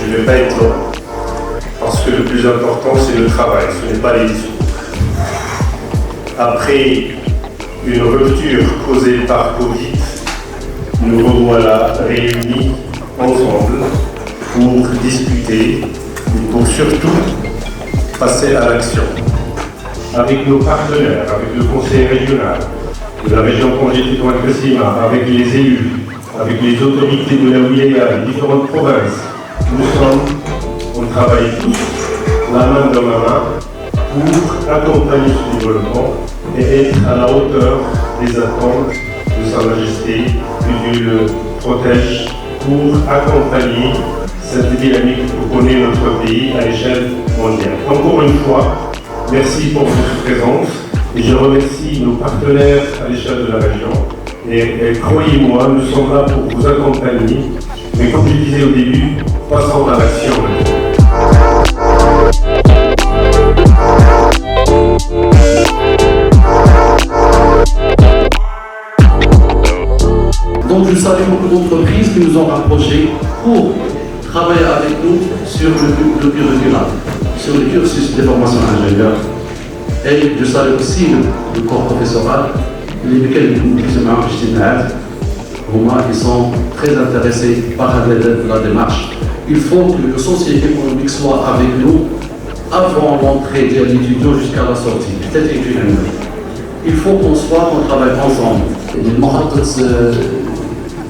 Je ne vais pas être long, parce que le plus important, c'est le travail, ce n'est pas les discours. Après une rupture causée par Covid, nous revoilà réunis ensemble pour discuter, et pour surtout passer à l'action. Avec nos partenaires, avec le conseil régional de la région Tanger-Tétouan-Cressima, avec les élus, avec les autorités de la wilaya, les différentes provinces, on travaille tous la main dans la main pour accompagner ce développement et être à la hauteur des attentes de Sa Majesté, que Dieu le protège, pour accompagner cette dynamique que connaît notre pays à l'échelle mondiale. Encore une fois, merci pour votre présence et je remercie nos partenaires à l'échelle de la région. Et croyez-moi, nous sommes là pour vous accompagner, mais comme je disais au début, passons à l'action. Donc je salue beaucoup d'entreprises qui nous ont rapprochés pour travailler avec nous sur le curriculum, sur le cursus de formation ingénieur. Et je salue aussi le corps professoral, lesquels qui sont très intéressés par la démarche. Il faut que le société économique soit avec nous avant l'entrée de l'étudiant jusqu'à la sortie. Il faut qu'on travaille ensemble. Le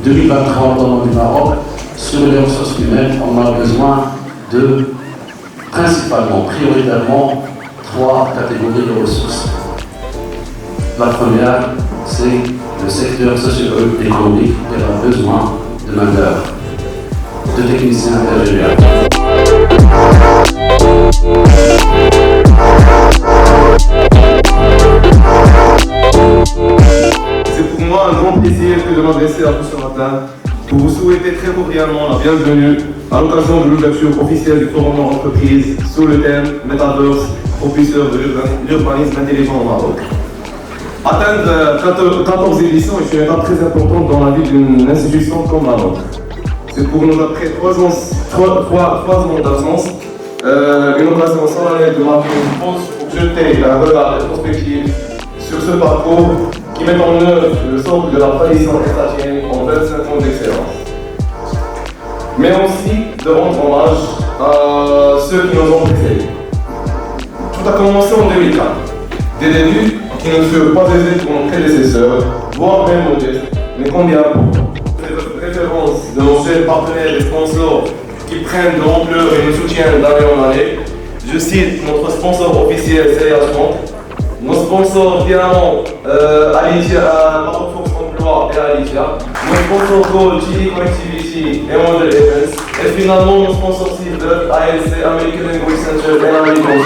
2023 dans le Maroc, sur les ressources humaines, on a besoin de, principalement, prioritairement, 3 catégories de ressources. La première, c'est le secteur socio-économique qui a besoin de main-d'œuvre, de techniciens ingénieurs. C'est pour moi un grand plaisir que de m'adresser à vous ce matin pour vous souhaiter très cordialement la bienvenue à l'occasion de l'ouverture officielle du forum d'entreprise sous le thème Metaverse, propulseur de l'urbanisme intelligent au Maroc. Atteindre 14 éditions est une étape très importante dans la vie d'une institution comme la nôtre. C'est pour nous, après 3 ans d'absence, une occasion solennelle de marquer une pause pour jeter un regard rétrospectif sur ce parcours qui met en œuvre le socle de la tradition estatienne en 25 ans d'excellence. Mais aussi de rendre hommage à ceux qui nous ont précédés. Tout a commencé en 2004. Des débuts qui ne furent pas aisés pour nos prédécesseurs, voire même modestes, mais combien importants. Les références de nos chers partenaires et sponsors qui prennent de l'ampleur et nous soutiennent d'année en année. Je cite notre sponsor officiel, CH30, nos sponsors finalement Maroc Force Emploi et Alicia, nos sponsors Gold, GD Connectivity et Model Events, et finalement nos sponsors Silver, ALC, American Language Center et American.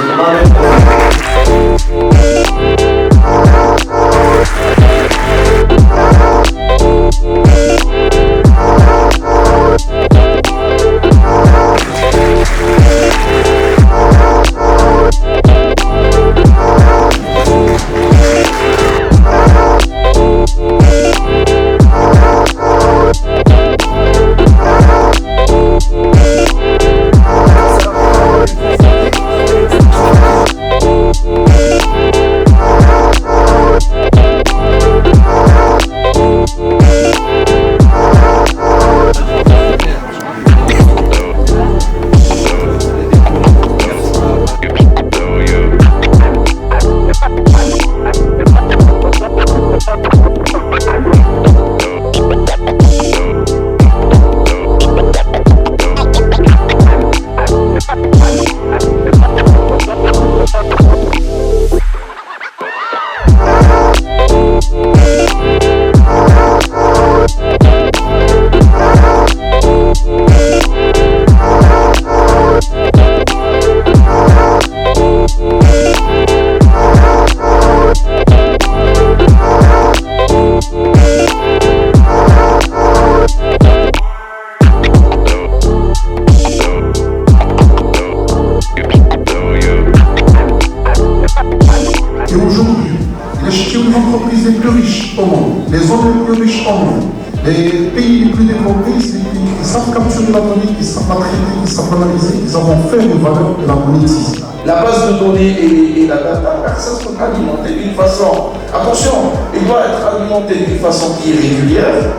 Les pays les plus développés, c'est les pays qui savent capturer la donnée, qui savent la traiter, qui savent l'analyser, qui savent en faire une valeur et la monétiser. La base de données et la data, ça se peut alimenter d'une façon, attention, il doit être alimenté d'une façon qui est régulière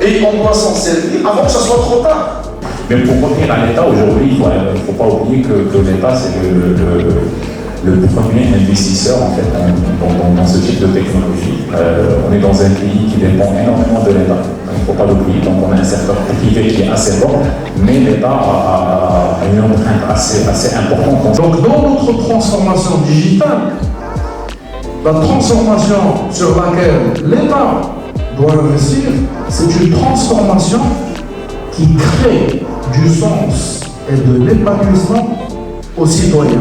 et on doit s'en servir avant que ça soit trop tard. Mais pour revenir à l'État aujourd'hui, il ne faut pas oublier que l'État c'est le premier investisseur en fait dans ce type de technologie. On est dans un pays qui dépend énormément de l'État. Il ne faut pas l'oublier. Donc on a un secteur privé qui est assez fort, mais l'État a une empreinte assez importante. Donc dans notre transformation digitale, la transformation sur laquelle l'État doit investir, c'est une transformation qui crée du sens et de l'épanouissement aux citoyens.